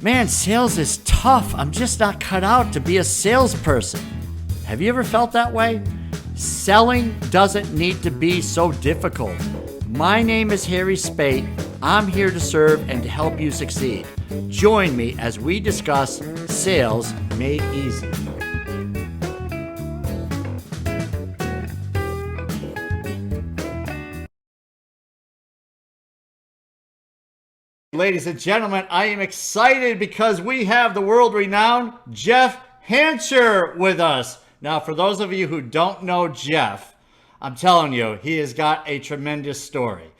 Man, sales is tough. I'm just not cut out to be a salesperson. Have you ever felt that way? Selling doesn't need to be so difficult. My name is Harry Spate. I'm here to serve and to help you succeed. Join me as we discuss sales made easy. Ladies and gentlemen, I am excited because we have the world-renowned Jeff Hancher with us. Now, for those of you who don't know Jeff, I'm telling you, he has got a tremendous story.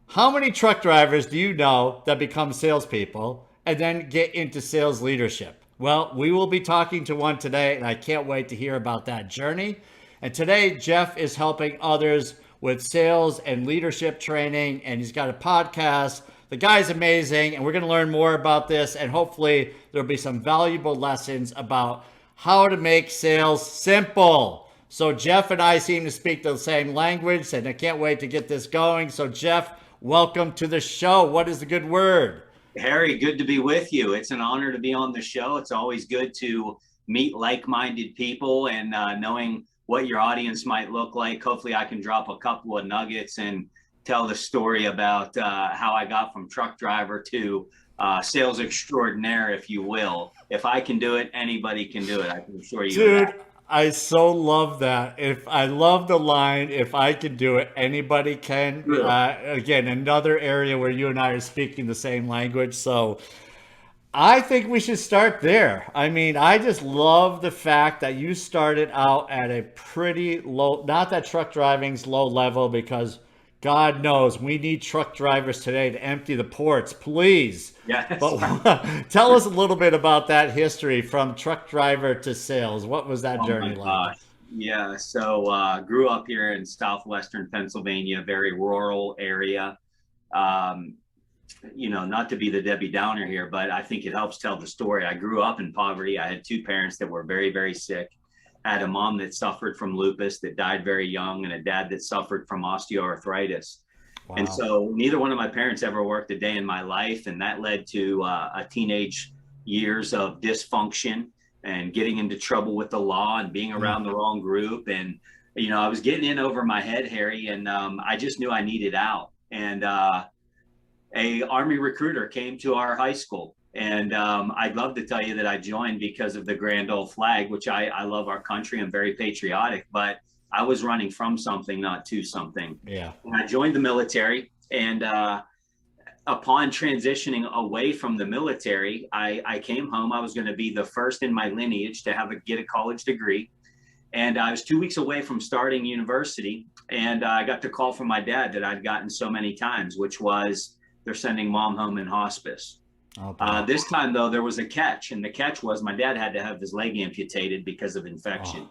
How many truck drivers do you know that become salespeople and then get into sales leadership? Well, we will be talking to one today, and I can't wait to hear about that journey. And today, Jeff is helping others with sales and leadership training, and he's got a podcast. The guy's amazing, and we're going to learn more about this, and hopefully there'll be some valuable lessons about how to make sales simple. So Jeff and I seem to speak the same language, and I can't wait to get this going. So Jeff, welcome to the show. What is the good word? Harry, good to be with you. It's an honor to be on the show. It's always good to meet like-minded people, and knowing what your audience might look like. Hopefully I can drop a couple of nuggets and tell the story about how I got from truck driver to sales extraordinaire, if you will. If I can do it, anybody can do it. I can assure you. Dude, that. I so love that. I love the line, if I can do it, anybody can. Again, another area where you and I are speaking the same language. So I think we should start there. I mean, I just love the fact that you started out at a pretty low, not that truck driving's low level, because God knows we need truck drivers today to empty the ports, please. Yes. But tell us a little bit about that history from truck driver to sales. What was that journey like? Yeah, so grew up here in southwestern Pennsylvania, very rural area. Not to be the Debbie Downer here, but I think it helps tell the story. I grew up in poverty. I had two parents that were very, very sick. I had a mom that suffered from lupus that died very young, and a dad that suffered from osteoarthritis. Wow. And so neither one of my parents ever worked a day in my life. And that led to a teenage years of dysfunction and getting into trouble with the law and being around the wrong group. And, I was getting in over my head, Harry, and I just knew I needed out. And a Army recruiter came to our high school. And I'd love to tell you that I joined because of the grand old flag, which I love our country. I'm very patriotic, but I was running from something, not to something. Yeah. And I joined the military, and upon transitioning away from the military, I came home. I was going to be the first in my lineage to get a college degree. And I was 2 weeks away from starting university. And I got the call from my dad that I'd gotten so many times, which was they're sending mom home in hospice. This time, though, there was a catch, and the catch was my dad had to have his leg amputated because of infection.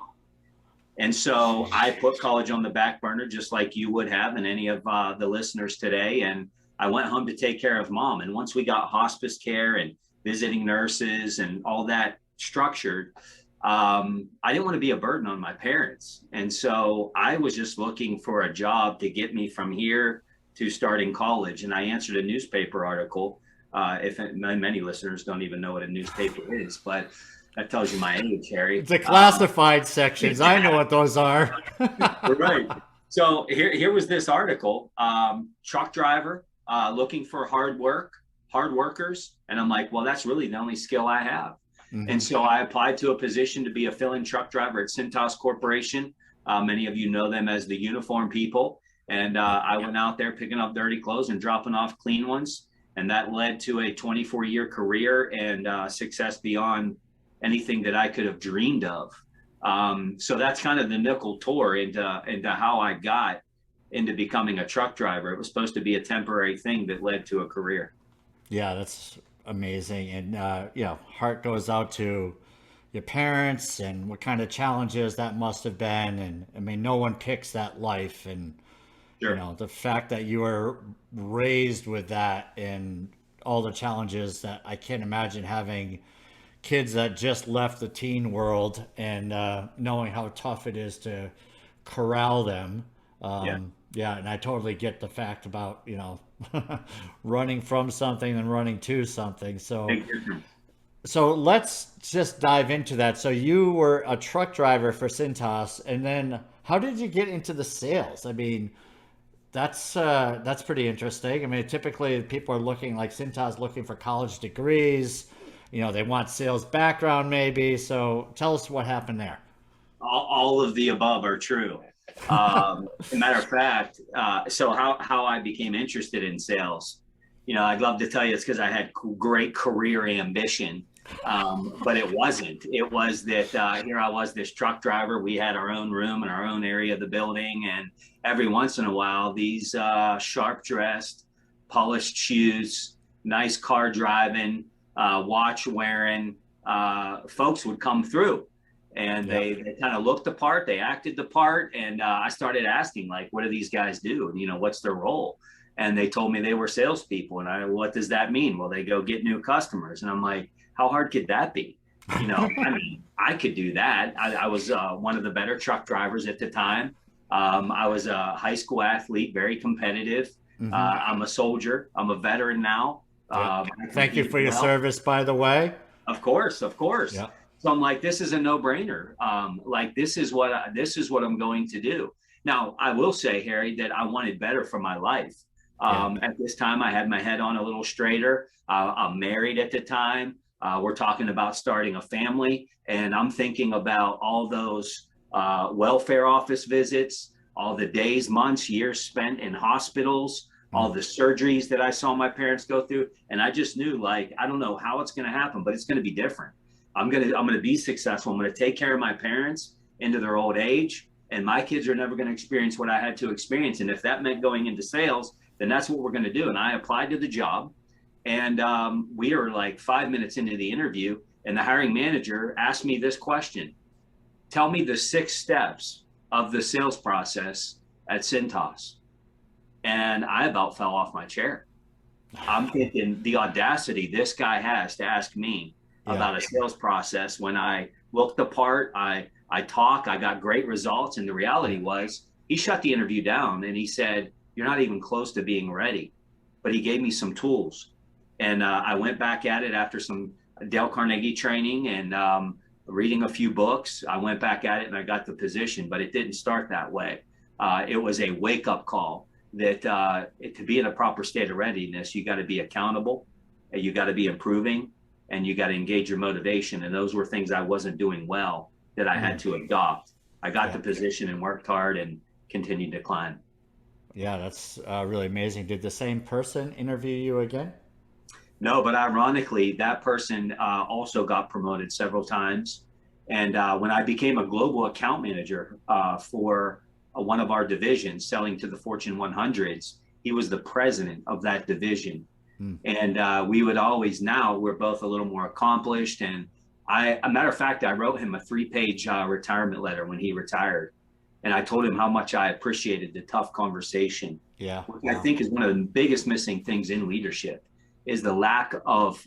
And so I put college on the back burner, just like you would have, and any of the listeners today. And I went home to take care of mom. And once we got hospice care and visiting nurses and all that structured, I didn't want to be a burden on my parents. And so I was just looking for a job to get me from here to starting college. And I answered a newspaper article. If many listeners don't even know what a newspaper is, but that tells you my age, Harry. It's the classified sections. I know what those are. Right. So here was this article, truck driver looking for hard workers. And I'm like, well, that's really the only skill I have. Mm-hmm. And so I applied to a position to be a fill-in truck driver at Cintas Corporation. Many of you know them as the uniform people. And I went out there picking up dirty clothes and dropping off clean ones. And that led to a 24-year career and success beyond anything that I could have dreamed of. So that's kind of the nickel tour into how I got into becoming a truck driver. It was supposed to be a temporary thing that led to a career. Yeah, that's amazing. And, heart goes out to your parents and what kind of challenges that must have been. And I mean, no one picks that life. And, Sure. The fact that you were raised with that and all the challenges that I can't imagine having kids that just left the teen world and knowing how tough it is to corral them. Yeah, and I totally get the fact about, running from something and running to something. So, Big difference. so let's just dive into that. So you were a truck driver for Cintas, and then how did you get into the sales? I mean, that's pretty interesting. I mean, typically people are looking like Cintas looking for college degrees. You know, they want sales background maybe. So tell us what happened there. All of the above are true. As a matter of fact, so how I became interested in sales, I'd love to tell you it's because I had great career ambition, but it wasn't. It was that here I was, this truck driver. We had our own room in our own area of the building, and every once in a while, these sharp dressed, polished shoes, nice car driving, watch wearing folks would come through, and they kind of looked the part, they acted the part, and I started asking, like, what do these guys do, and what's their role? And they told me they were salespeople, and what does that mean? Well, they go get new customers, and I'm like, how hard could that be? I mean, I could do that. I was one of the better truck drivers at the time. I was a high school athlete, very competitive. I'm a soldier. I'm a veteran now. Thank you for your service, by the way. Of course, of course. Yeah. So I'm like, this is a no-brainer. Like this is what I'm going to do. Now, I will say, Harry, that I wanted better for my life. At this time, I had my head on a little straighter. I'm married at the time. We're talking about starting a family, and I'm thinking about all those welfare office visits, all the days, months, years spent in hospitals, all the surgeries that I saw my parents go through. And I just knew, like, I don't know how it's going to happen, but it's going to be different. I'm going to be successful. I'm going to take care of my parents into their old age, and my kids are never going to experience what I had to experience. And if that meant going into sales, then that's what we're going to do. And I applied to the job, and we are like 5 minutes into the interview, and the hiring manager asked me this question: tell me the 6 steps of the sales process at Cintas. And I about fell off my chair. I'm thinking the audacity this guy has to ask me about a sales process when I looked the part, I talk, I got great results. And the reality was, he shut the interview down and he said, you're not even close to being ready. But he gave me some tools. And I went back at it after some Dale Carnegie training and reading a few books. I went back at it and I got the position, but it didn't start that way. It was a wake-up call that to be in a proper state of readiness, you got to be accountable, and you got to be improving, and you got to engage your motivation. And those were things I wasn't doing well that I had to adopt. I got the position and worked hard and continued to climb. Yeah, that's really amazing. Did the same person interview you again? No, but ironically, that person also got promoted several times. And when I became a global account manager for one of our divisions selling to the Fortune 100s, he was the president of that division. And we would always, now we're both a little more accomplished. And a matter of fact, I wrote him a 3-page retirement letter when he retired. And I told him how much I appreciated the tough conversation. Yeah. Which I think is one of the biggest missing things in leadership, is the lack of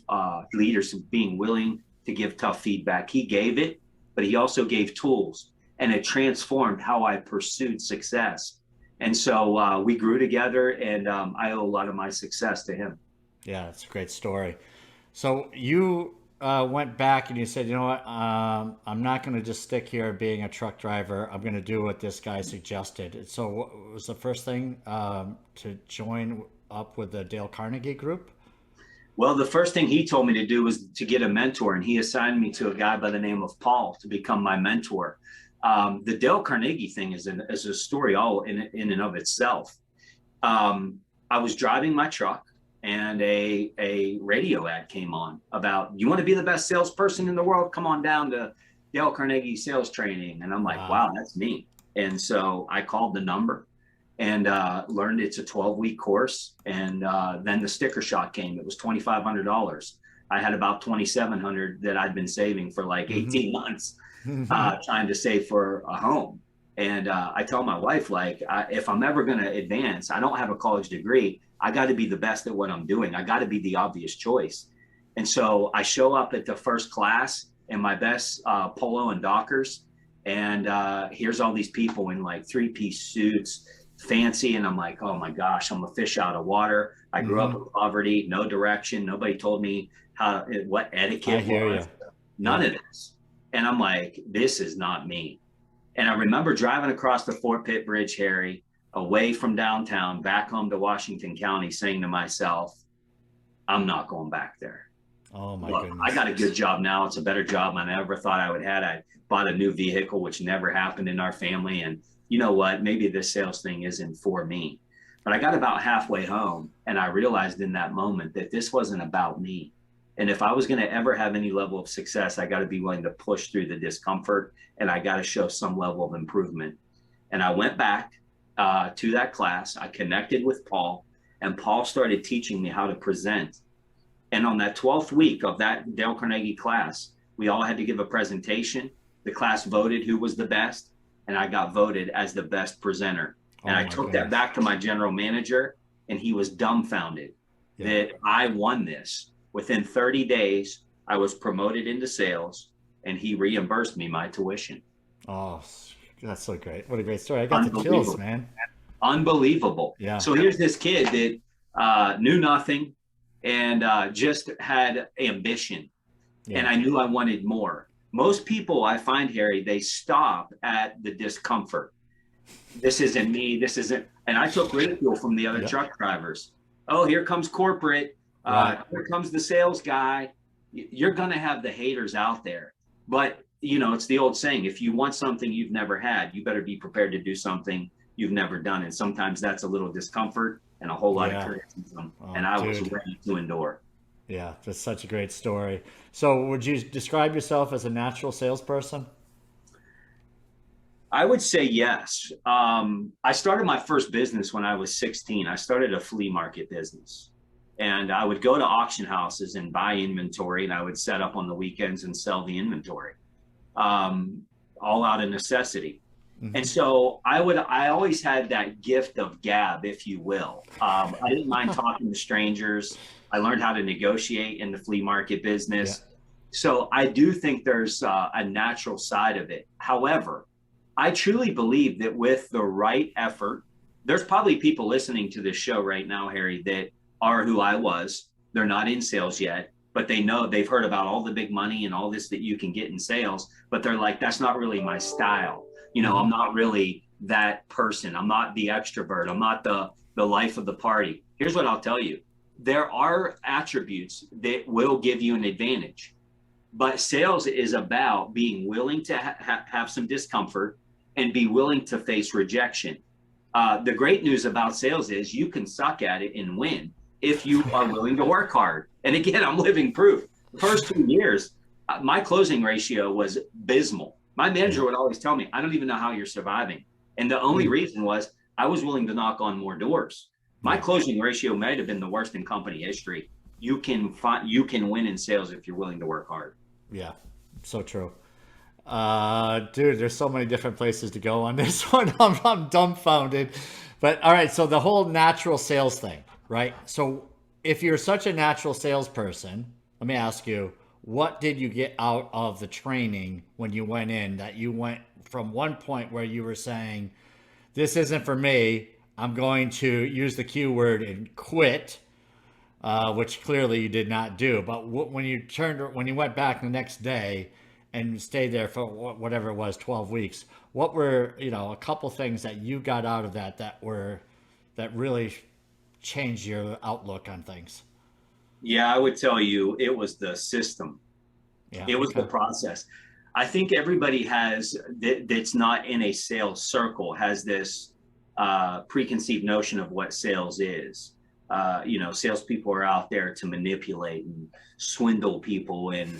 leaders being willing to give tough feedback. He gave it, but he also gave tools, and it transformed how I pursued success. And so we grew together, and I owe a lot of my success to him. Yeah, that's a great story. So you went back and you said, you know what, I'm not going to just stick here being a truck driver. I'm going to do what this guy suggested. So what was the first thing to join up with the Dale Carnegie group? Well, the first thing he told me to do was to get a mentor, and he assigned me to a guy by the name of Paul to become my mentor. The Dale Carnegie thing is a story all in and of itself. I was driving my truck, and a radio ad came on about, you want to be the best salesperson in the world? Come on down to Dale Carnegie sales training. And I'm like, wow, that's me. And so I called the number and learned it's a 12-week course. And then the sticker shock came. It was $2,500. I had about $2,700 that I'd been saving for like 18 months, trying to save for a home. And I tell my wife, like, if I'm ever going to advance, I don't have a college degree. I got to be the best at what I'm doing. I got to be the obvious choice. And so I show up at the first class in my best polo and Dockers. And here's all these people in like 3-piece suits, fancy. And I'm like, oh my gosh, I'm a fish out of water. I grew up in poverty, no direction. Nobody told me what I etiquette hear you. was. None Yeah. of this. And I'm like, this is not me. And I remember driving across the Fort Pitt Bridge, Harry, away from downtown, back home to Washington County, saying to myself, I'm not going back there. Oh my Look, I goodness. got a good job now. It's a better job than I ever thought I would have. I bought a new vehicle, which never happened in our family. And you know what? Maybe this sales thing isn't for me. But I got about halfway home and I realized in that moment that this wasn't about me. And if I was going to ever have any level of success, I got to be willing to push through the discomfort and I got to show some level of improvement. And I went back to that class. I connected with Paul, and Paul started teaching me how to present. And on that 12th week of that Dale Carnegie class, we all had to give a presentation. The class voted who was the best, and I got voted as the best presenter. And Oh I my took goodness. that back to my general manager, and he was dumbfounded that I won this. Within 30 days, I was promoted into sales, and he reimbursed me my tuition. Oh, that's so great. What a great story. I got the chills, Unbelievable. man. Unbelievable. Yeah. So here's this kid that knew nothing and just had ambition. And Yeah. I knew I wanted more. Most people I find, Harry, they stop at the discomfort. This isn't me. This isn't. And I took ridicule from the other Yep. truck drivers. Oh, here comes corporate. Right. Here comes the sales guy. You're going to have the haters out there. But, you know, it's the old saying, if you want something you've never had, you better be prepared to do something you've never done. And sometimes that's a little discomfort and a whole lot of Yeah. criticism. Oh, And I was dude. ready to endure. Yeah, that's such a great story. So, would you describe yourself as a natural salesperson? I would say yes. I started my first business when I was 16. I started a flea market business. And I would go to auction houses and buy inventory, and I would set up on the weekends and sell the inventory, um, all out of necessity. And Hmm. so I always had that gift of gab, if you will. I didn't mind talking to strangers. I learned how to negotiate in the flea market Yeah. business. So I do think there's a natural side of it. However, I truly believe that with the right effort, there's probably people listening to this show right now, Harry, that are who I was. They're not in sales yet, but they know they've heard about all the big money and all this that you can get in sales, but they're like, that's not really my style. You know, I'm Hmm. not really that person. I'm not the extrovert. I'm not the life of the party. Here's what I'll tell you. There are attributes that will give you an advantage, but sales is about being willing to have some discomfort and be willing to face rejection. The great news about sales is you can suck at it and win if you are willing to work hard. And again, I'm living proof. The first 2 years, my closing ratio was abysmal. My Yeah. manager would always tell me, I don't even know how you're surviving. And the only Mm. reason was I was willing to knock on more doors. My Yeah. closing ratio might have been the worst in company history. You can win in sales if you're willing to work hard. Yeah. So true. Dude, there's so many different places to go on this one. I'm dumbfounded. But all right, so the whole natural sales thing, right? So if you're such a natural salesperson, let me ask you, what did you get out of the training when you went in that you went from one point where you were saying, this isn't for me, I'm going to use the Q word and quit, which clearly you did not do. But when you went back the next day and stayed there for whatever it was, 12 weeks, what were, a couple things that you got out of that really changed your outlook on things? Yeah, I would tell you it was the system. Yeah. It was the Okay. process. I think everybody that's not in a sales circle has this preconceived notion of what sales is. Salespeople are out there to manipulate and swindle people and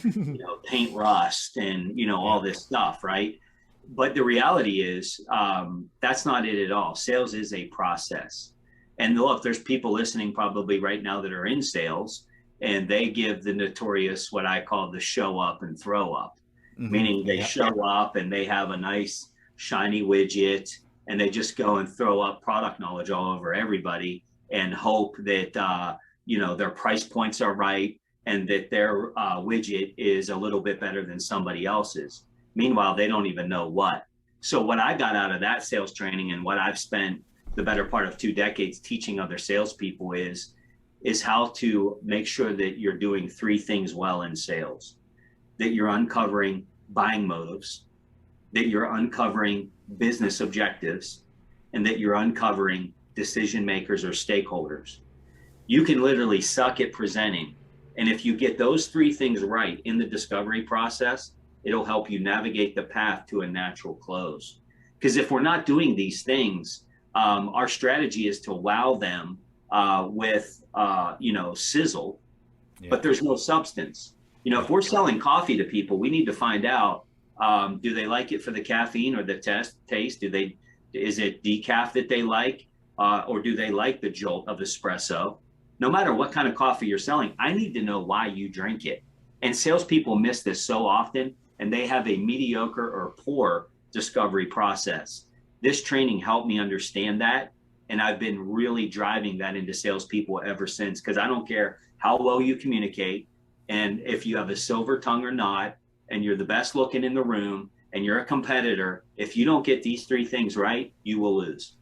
paint rust and Yeah. all this stuff, right? But the reality is that's not it at all. Sales is a process. And look, there's people listening probably right now that are in sales, and they give the notorious what I call the show up and throw up, Hmm. meaning they Yeah. show up and they have a nice shiny widget and they just go and throw up product knowledge all over everybody and hope that their price points are right and that their widget is a little bit better than somebody else's. Meanwhile, they don't even know what. So what I got out of that sales training and what I've spent the better part of 2 decades teaching other salespeople is how to make sure that you're doing three things well in sales: that you're uncovering buying motives, that you're uncovering business objectives, and that you're uncovering decision makers or stakeholders. You can literally suck at presenting. And if you get those three things right in the discovery process, it'll help you navigate the path to a natural close. Because if we're not doing these things, our strategy is to wow them with, sizzle, but there's no substance. If we're selling coffee to people, we need to find out, do they like it for the caffeine or the taste? Is it decaf that they like, or do they like the jolt of espresso? No matter what kind of coffee you're selling, I need to know why you drink it. And salespeople miss this so often, and they have a mediocre or poor discovery process. This training helped me understand that, and I've been really driving that into salespeople ever since, because I don't care how well you communicate, and if you have a silver tongue or not, and you're the best looking in the room, and you're a competitor, if you don't get these three things right, you will lose.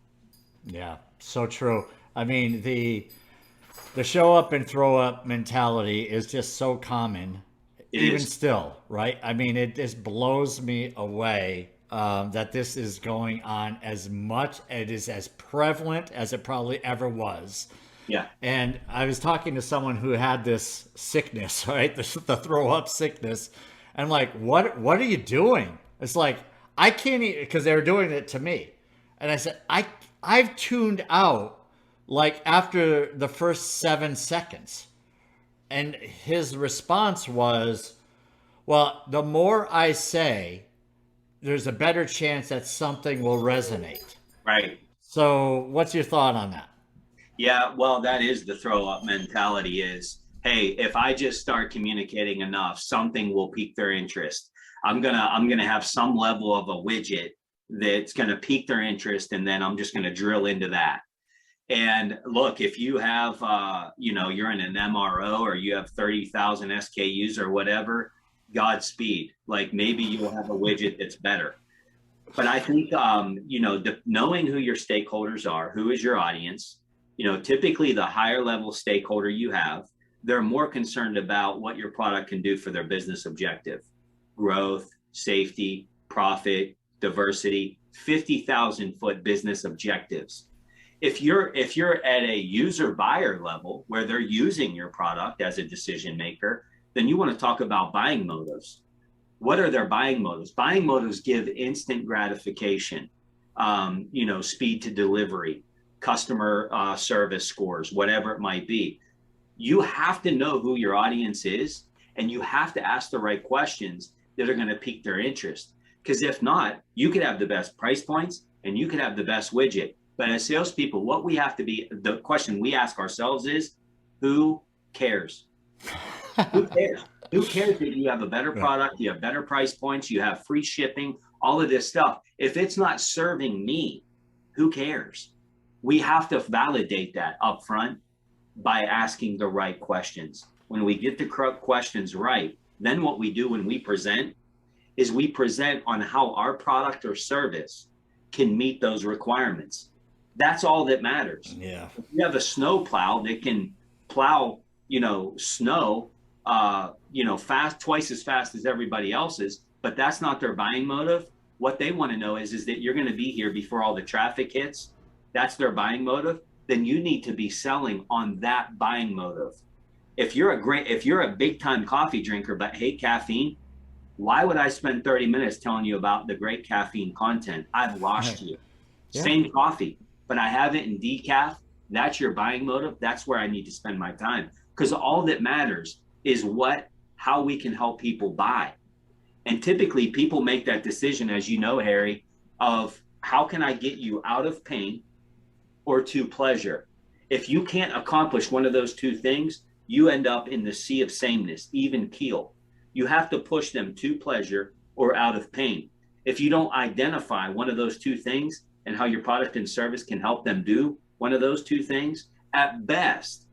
Yeah, so true. I mean, the show up and throw up mentality is just so common, even still, right? I mean, it just blows me away that this is going on as much. It is as prevalent as it probably ever was. Yeah. And I was talking to someone who had this sickness, right? The throw up sickness. And I'm like, what are you doing? It's like, I can't eat, because they were doing it to me. And I said, I've tuned out like after the first 7 seconds. And his response was, well, the more I say, there's a better chance that something will resonate. Right. So what's your thought on that? Yeah, well, that is the throw up mentality is, hey, if I just start communicating enough, something will pique their interest. I'm gonna have some level of a widget that's gonna pique their interest, and then I'm just gonna drill into that. And look, if you have, you're in an MRO or you have 30,000 SKUs or whatever, Godspeed. Like maybe you'll have a widget that's better. But I think, knowing who your stakeholders are, who is your audience, typically the higher level stakeholder you have, they're more concerned about what your product can do for their business objective: growth, safety, profit, diversity, 50,000-foot business objectives. If you're at a user buyer level where they're using your product as a decision maker, then you want to talk about buying motives. What are their buying motives? Buying motives give instant gratification, speed to delivery, customer service scores, whatever it might be. You have to know who your audience is, and you have to ask the right questions that are going to pique their interest. Because if not, you could have the best price points and you could have the best widget. But as salespeople, the question we ask ourselves is, who cares? Who cares? Who cares that you have a better product, you have better price points, you have free shipping, all of this stuff? If it's not serving me, who cares? We have to validate that up front by asking the right questions. When we get the questions right, then what we do when we present is we present on how our product or service can meet those requirements. That's all that matters. Yeah. If you have a snow plow that can plow, snow, fast, twice as fast as everybody else's, but that's not their buying motive. What they want to know is that you're going to be here before all the traffic hits. That's their buying motive. Then you need to be selling on that buying motive. If you're a big time coffee drinker but hate caffeine, why would I spend 30 minutes telling you about the great caffeine content? I've lost you. Yeah. Same coffee, but I have it in decaf. That's your buying motive. That's where I need to spend my time, because all that matters is how we can help people buy. And typically people make that decision, as you know, Harry, of how can I get you out of pain or to pleasure? If you can't accomplish one of those two things, you end up in the sea of sameness, even keel. You have to push them to pleasure or out of pain. If you don't identify one of those two things and how your product and service can help them do one of those two things, at best,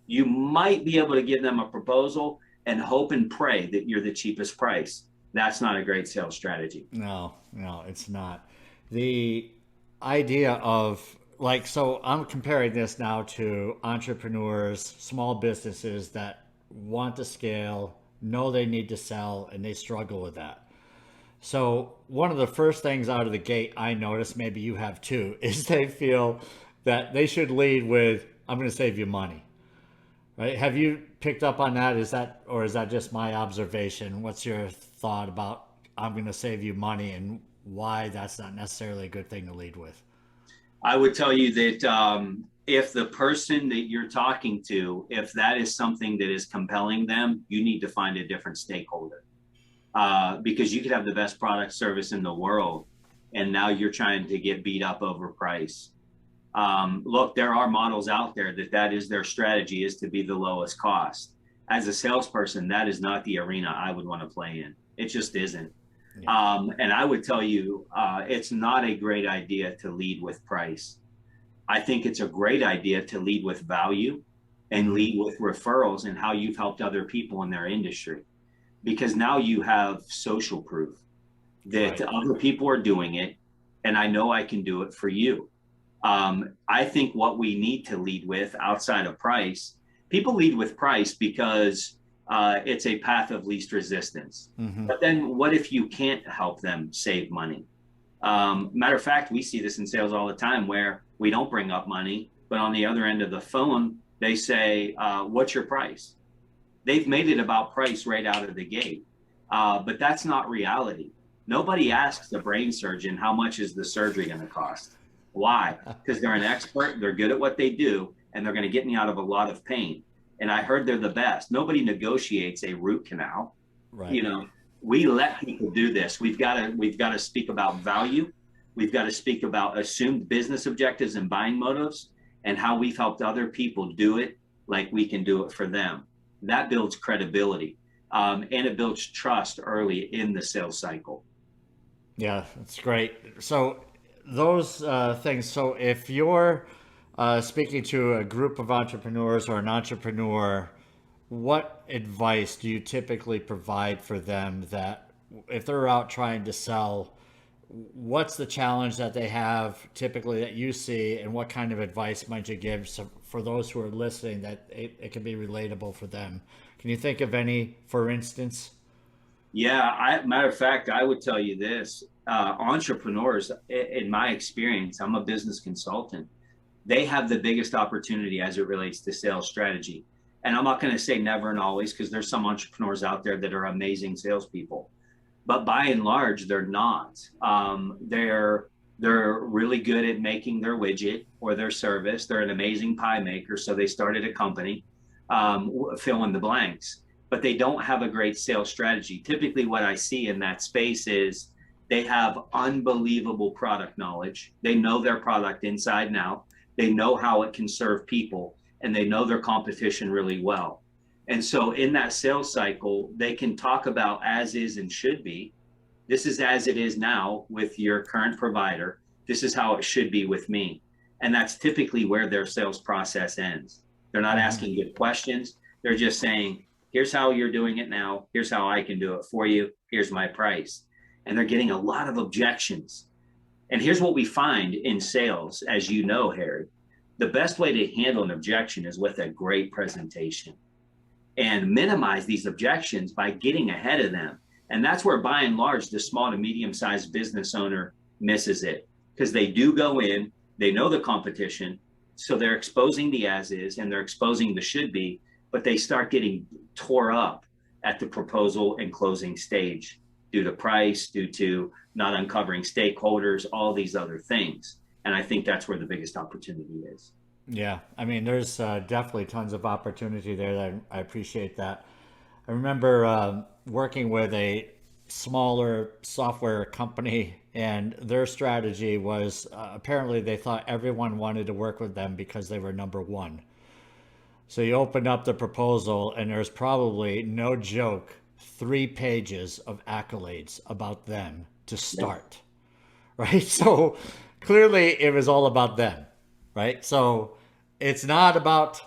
you might be able to give them a proposal and hope and pray that you're the cheapest price. That's not a great sales strategy. No, it's not. The idea of like, so I'm comparing this now to entrepreneurs, small businesses that want to scale, know they need to sell, and they struggle with that. So one of the first things out of the gate I notice, maybe you have too, is they feel that they should lead with, "I'm going to save you money." Right? Have you picked up on that? Is that, or is that just my observation? What's your thought about "I'm going to save you money" and why that's not necessarily a good thing to lead with? I would tell you that if the person that you're talking to, if that is something that is compelling them, you need to find a different stakeholder, because you could have the best product service in the world, and now you're trying to get beat up over price. Look, there are models out there that is their strategy, is to be the lowest cost. As a salesperson, that is not the arena I would want to play in. It just isn't. Yeah. And I would tell you, it's not a great idea to lead with price. I think it's a great idea to lead with value and Mm-hmm. lead with referrals and how you've helped other people in their industry, because now you have social proof that Right. other people are doing it, and I know I can do it for you. I think what we need to lead with outside of price, people lead with price because it's a path of least resistance. Mm-hmm. But then what if you can't help them save money? Matter of fact, we see this in sales all the time where we don't bring up money, but on the other end of the phone, they say, "What's your price?" They've made it about price right out of the gate. But that's not reality. Nobody asks the brain surgeon, "How much is the surgery going to cost?" Why? Because they're an expert, they're good at what they do, and they're going to get me out of a lot of pain. And I heard they're the best. Nobody negotiates a root canal. Right. You know, we let people do this. We've got to speak about value. We've got to speak about assumed business objectives and buying motives, and how we've helped other people do it like we can do it for them. That builds credibility, and it builds trust early in the sales cycle. Yeah, that's great. So those things. So if you're speaking to a group of entrepreneurs or an entrepreneur, what advice do you typically provide for them that if they're out trying to sell, what's the challenge that they have typically that you see, and what kind of advice might you give for those who are listening that it can be relatable for them? Can you think of any, for instance? Yeah, matter of fact, I would tell you this: entrepreneurs, in my experience, I'm a business consultant. They have the biggest opportunity as it relates to sales strategy. And I'm not going to say never and always, because there's some entrepreneurs out there that are amazing salespeople, but by and large, they're not. They're really good at making their widget or their service. They're an amazing pie maker, so they started a company, fill in the blanks, but they don't have a great sales strategy. Typically, what I see in that space is they have unbelievable product knowledge. They know their product inside and out. They know how it can serve people, and they know their competition really well. And so in that sales cycle, they can talk about as is and should be. This is as it is now with your current provider. This is how it should be with me. And that's typically where their sales process ends. They're not Hmm. asking good questions. They're just saying, "Here's how you're doing it now. Here's how I can do it for you. Here's my price." And they're getting a lot of objections. And here's what we find in sales, as you know, Harry: the best way to handle an objection is with a great presentation, and minimize these objections by getting ahead of them. And that's where, by and large, the small to medium sized business owner misses it, because they do go in, they know the competition, so they're exposing the as is and they're exposing the should be, but they start getting tore up at the proposal and closing stage due to price, due to not uncovering stakeholders, all these other things. And I think that's where the biggest opportunity is. Yeah, I mean, there's definitely tons of opportunity there. That I appreciate that. I remember working with a smaller software company, and their strategy was apparently they thought everyone wanted to work with them because they were number one. So you open up the proposal, and there's probably, no joke, 3 pages of accolades about them to Yeah. start, right? So clearly it was all about them, right? So it's not about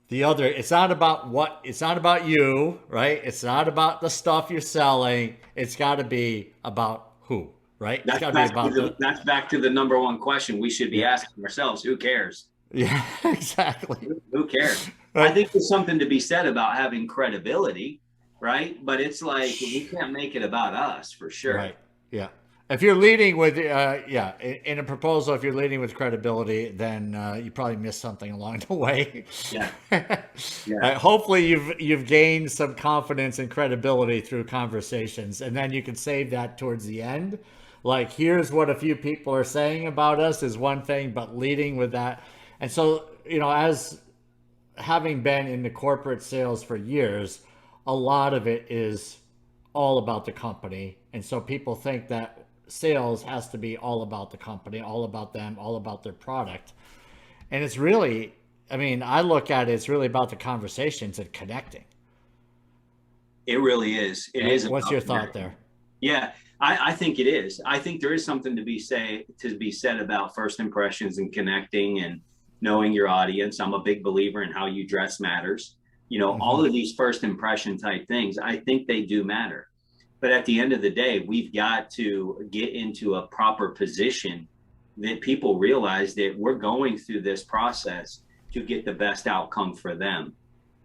the other, it's not about what, it's not about you, right? It's not about the stuff you're selling. It's got to be about who. right? It's got to be about the, That's back to the number one question we should be yeah, asking ourselves. Who cares? yeah, exactly. Who cares? I Right. think there's something to be said about having credibility, right? But it's like we can't make it about us for sure. Right. Yeah. If you're leading with, yeah, in a proposal, if you're leading with credibility, then you probably missed something along the way. Yeah. Yeah. Hopefully, you've gained some confidence and credibility through conversations, and then you can save that towards the end. Like, here's what a few people are saying about us is one thing, but leading with that, and so as having been in the corporate sales for years, a lot of it is all about the company. And so people think that sales has to be all about the company, all about them, all about their product. And it's really, I mean, I look at it, it's really about the conversations and connecting. It really is. It Right? is What's about your thought connecting. there? Yeah, I think it is. I think there is something to be said about first impressions and connecting and knowing your audience. I'm a big believer in how you dress matters. Hmm. All of these first impression type things, I think they do matter. But at the end of the day, we've got to get into a proper position that people realize that we're going through this process to get the best outcome for them,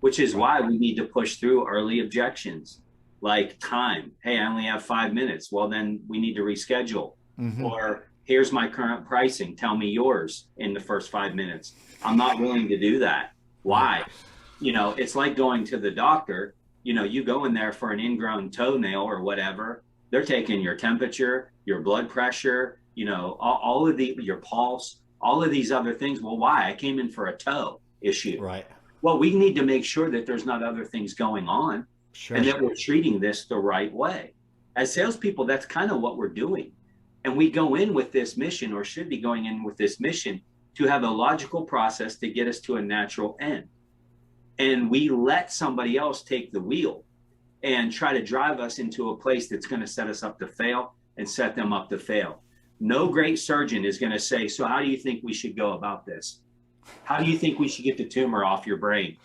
which is Right. why we need to push through early objections like time. Hey, I only have 5 minutes. Well, then we need to reschedule. Hmm. Or here's my current pricing. Tell me yours in the first 5 minutes. I'm not willing to do that. Right. Why? It's like going to the doctor. You go in there for an ingrown toenail or whatever. They're taking your temperature, your blood pressure, all of your pulse, all of these other things. Well, why? I came in for a toe issue. Right. Well, we need to make sure that there's not other things going on and Sure. that we're treating this the right way. As salespeople, that's kind of what we're doing. And we go in with this mission, or should be going in with this mission, to have a logical process to get us to a natural end. And we let somebody else take the wheel and try to drive us into a place that's going to set us up to fail and set them up to fail. No great surgeon is going to say, so how do you think we should go about this? How do you think we should get the tumor off your brain?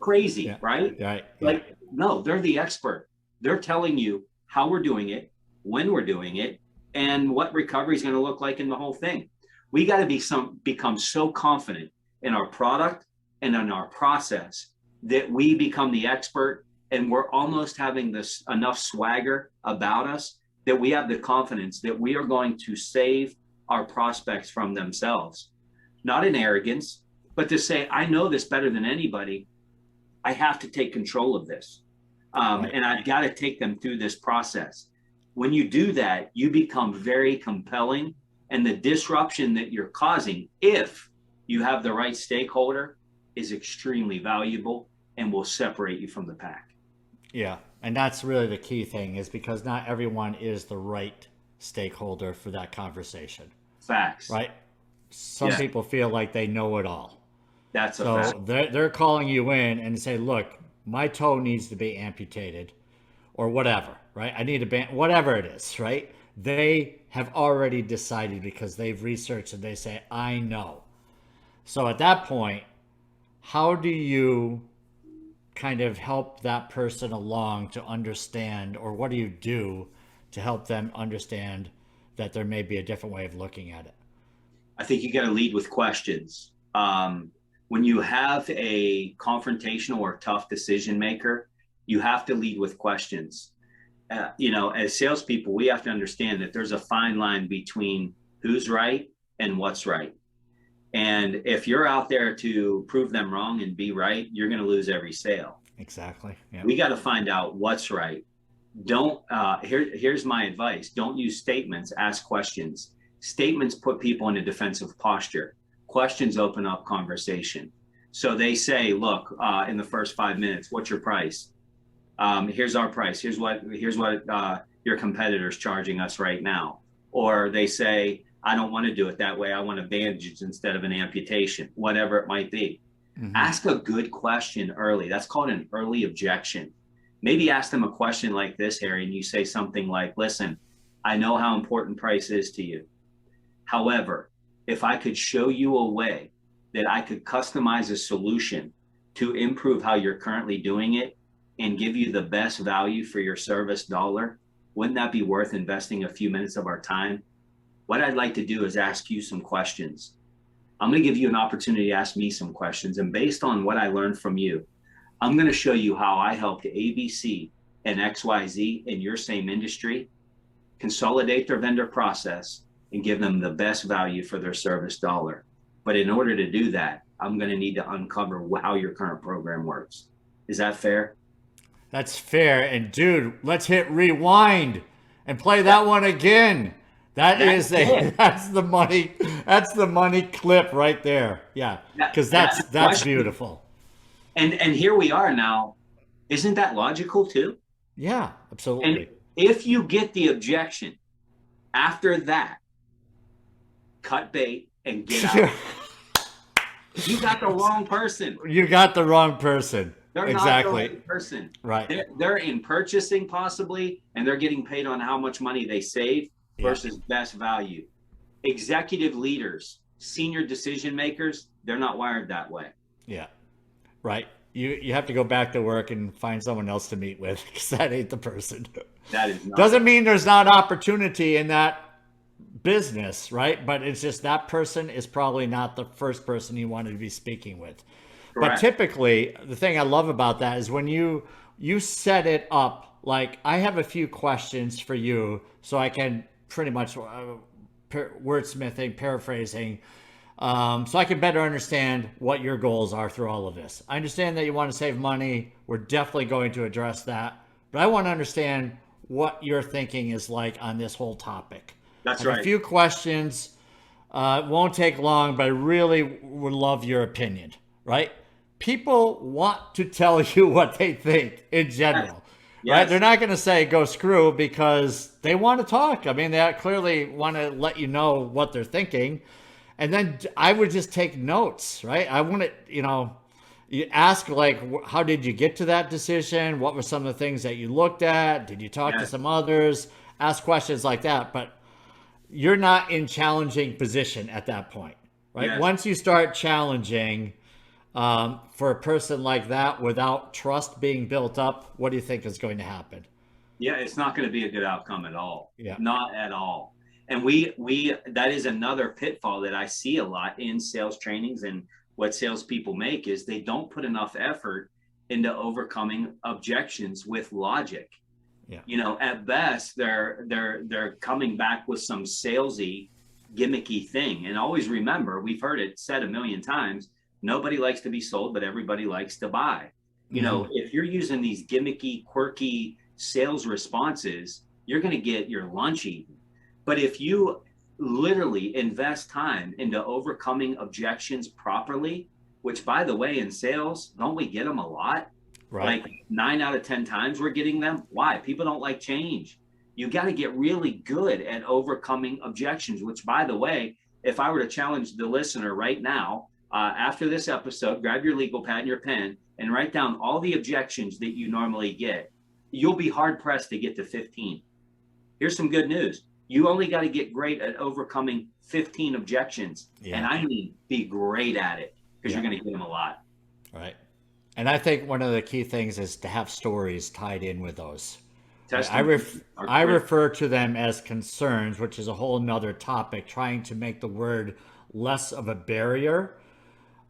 Crazy, Yeah. right? Right. Yeah. Like, no, they're the expert. They're telling you how we're doing it, when we're doing it, and what recovery is going to look like in the whole thing. We got to become so confident in our product and in our process that we become the expert, and we're almost having this enough swagger about us that we have the confidence that we are going to save our prospects from themselves, not in arrogance, but to say, I know this better than anybody. I have to take control of this. Right. And I've got to take them through this process. When you do that, you become very compelling, and the disruption that you're causing, if you have the right stakeholder, is extremely valuable and will separate you from the pack. Yeah. And that's really the key thing is because not everyone is the right stakeholder for that conversation. Facts. Right. Some Yeah, people feel like they know it all. that's a fact. So they're calling you in and say, look, my toe needs to be amputated or whatever, right? I need a band, whatever it is, right? They have already decided because they've researched and they say, I know. So at that point, how do you kind of help that person along to understand, or what do you do to help them understand that there may be a different way of looking at it? I think you got to lead with questions. When you have a confrontational or tough decision maker, you have to lead with questions. As salespeople, we have to understand that there's a fine line between who's right and what's right. And if you're out there to prove them wrong and be right, you're going to lose every sale. Exactly. Yeah. We got to find out what's right. Don't here's my advice. Don't use statements, ask questions. Statements put people in a defensive posture. Questions open up conversation. So they say, look, in the first 5 minutes, what's your price? Here's our price. Here's what your competitor's charging us right now. Or they say, I don't want to do it that way. I want a bandage instead of an amputation, whatever it might be. Hmm. Ask a good question early. That's called an early objection. Maybe ask them a question like this, Harry, and you say something like, listen, I know how important price is to you. However, if I could show you a way that I could customize a solution to improve how you're currently doing it and give you the best value for your service dollar, Wouldn't that be worth investing a few minutes of our time? What I'd like to do is ask you some questions. I'm going to give you an opportunity to ask me some questions. And based on what I learned from you, I'm going to show you how I helped ABC and XYZ in your same industry consolidate their vendor process and give them the best value for their service dollar. But in order to do that, I'm going to need to uncover how your current program works. Is that fair? That's fair. And dude, let's hit rewind and play that one again. That's the money. That's the money clip right there. Yeah, because that's beautiful. And here we are now. Isn't that logical too? Yeah, absolutely. And if you get the objection after that, cut bait and get out. You got the wrong person. You got the wrong person. They're exactly. not the right person. Right. They're in purchasing possibly, and they're getting paid on how much money they save versus best value. Executive leaders, senior decision makers, they're not wired that way. Yeah. Right. You have to go back to work and find someone else to meet with, because that ain't the person. That is not. Doesn't mean there's not opportunity in that business, right? But it's just that person is probably not the first person you wanted to be speaking with. Correct. But typically, the thing I love about that is when you set it up, like, I have a few questions for you so I can pretty much wordsmithing, paraphrasing, so I can better understand what your goals are through all of this. I understand that you want to save money. We're definitely going to address that. But I want to understand what your thinking is like on this whole topic. That's right. A few questions. It won't take long, but I really would love your opinion, right? People want to tell you what they think in general. Yes. Right? They're not going to say go screw because they want to talk. I mean, they clearly want to let you know what they're thinking. And then I would just take notes, right? I want to, you ask, like, how did you get to that decision? What were some of the things that you looked at? Did you talk to some others? Ask questions like that. But you're not in challenging position at that point, right? Yes. Once you start challenging, for a person like that, without trust being built up, what do you think is going to happen? Yeah, it's not going to be a good outcome at all. Yeah. Not at all. And that is another pitfall that I see a lot in sales trainings, and what salespeople make is they don't put enough effort into overcoming objections with logic. Yeah. At best, they're coming back with some salesy, gimmicky thing. And always remember, we've heard it said a million times, nobody likes to be sold, but everybody likes to buy. If you're using these gimmicky, quirky sales responses, you're going to get your lunch eaten. But if you literally invest time into overcoming objections properly, which, by the way, in sales, don't we get them a lot? Right. Like 9 out of 10 times we're getting them. Why? People don't like change. You got to get really good at overcoming objections, which, by the way, if I were to challenge the listener right now, after this episode, grab your legal pad and your pen and write down all the objections that you normally get. You'll be hard pressed to get to 15. Here's some good news. You only got to get great at overcoming 15 objections. Yeah. And I mean, be great at it, because you're going to get them a lot. Right. And I think one of the key things is to have stories tied in with those. I refer to them as concerns, which is a whole nother topic, trying to make the word less of a barrier,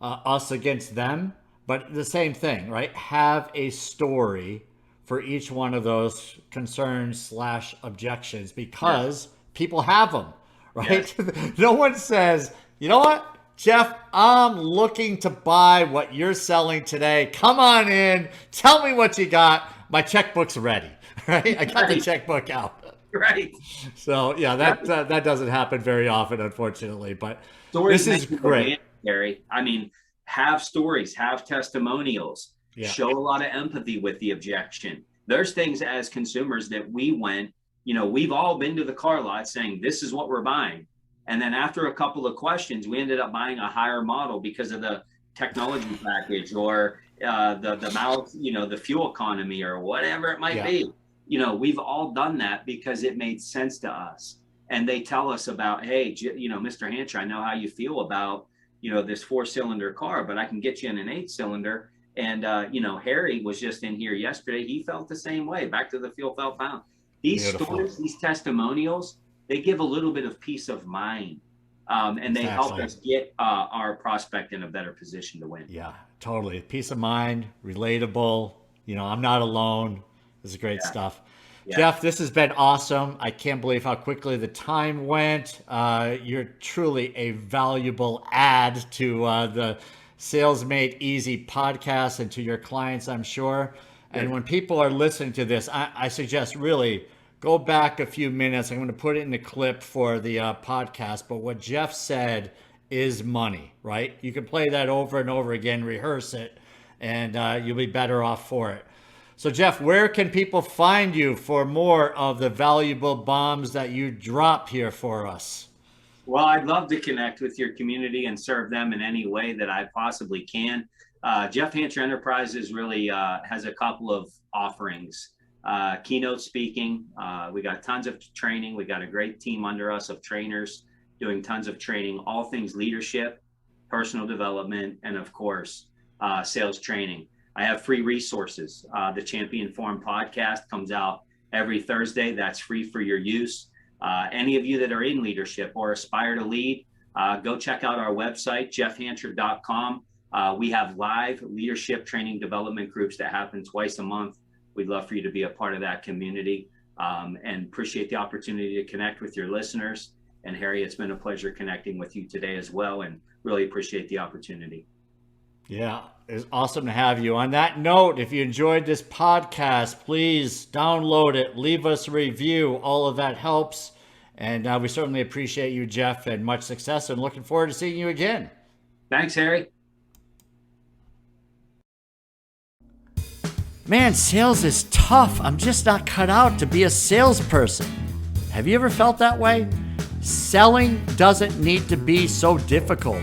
us against them. But the same thing, right? Have a story for each one of those concerns / objections, because people have them, right? Yes. No one says, you know what, Jeff, I'm looking to buy what you're selling today. Come on in. Tell me what you got. My checkbook's ready, right? I got the checkbook out. Right. So, yeah, that doesn't happen very often, unfortunately. But stories, this is great. Gary. I mean, have stories, have testimonials. Yeah. Show a lot of empathy with the objection. There's things as consumers that we've all been to the car lot saying, this is what we're buying. And then after a couple of questions, we ended up buying a higher model because of the technology package or the fuel economy or whatever it might be. We've all done that because it made sense to us. And they tell us about, hey, Mr. Hancher, I know how you feel about, this 4-cylinder car, but I can get you in an 8-cylinder. And, Harry was just in here yesterday. He felt the same way. Back to the fuel felt found. These Beautiful. stories, these testimonials, they give a little bit of peace of mind, and they help us get our prospect in a better position to win. Yeah, totally. Peace of mind, relatable. I'm not alone. This is great stuff. Yeah. Jeff, this has been awesome. I can't believe how quickly the time went. You're truly a valuable add to the Sales Made Easy podcast and to your clients, I'm sure. And when people are listening to this, I suggest really go back a few minutes. I'm going to put it in the clip for the podcast. But what Jeff said is money, right? You can play that over and over again, rehearse it, and you'll be better off for it. So, Jeff, where can people find you for more of the valuable bombs that you drop here for us? Well, I'd love to connect with your community and serve them in any way that I possibly can. Jeff Hancher Enterprises really has a couple of offerings. Keynote speaking. We got tons of training. We got a great team under us of trainers doing tons of training, all things leadership, personal development, and of course, sales training. I have free resources. The Champion Forum podcast comes out every Thursday. That's free for your use. Any of you that are in leadership or aspire to lead, go check out our website, jeffhancher.com. We have live leadership training development groups that happen twice a month. We'd love for you to be a part of that community, and appreciate the opportunity to connect with your listeners. And Harry, it's been a pleasure connecting with you today as well, and really appreciate the opportunity. Yeah, it's awesome to have you. On that note, if you enjoyed this podcast, please download it, leave us a review. All of that helps. And we certainly appreciate you, Jeff, and much success, and looking forward to seeing you again. Thanks, Harry. Man, sales is tough. I'm just not cut out to be a salesperson. Have you ever felt that way? Selling doesn't need to be so difficult.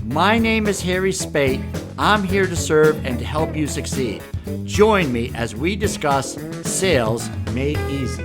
My name is Harry Spate. I'm here to serve and to help you succeed. Join me as we discuss Sales Made Easy.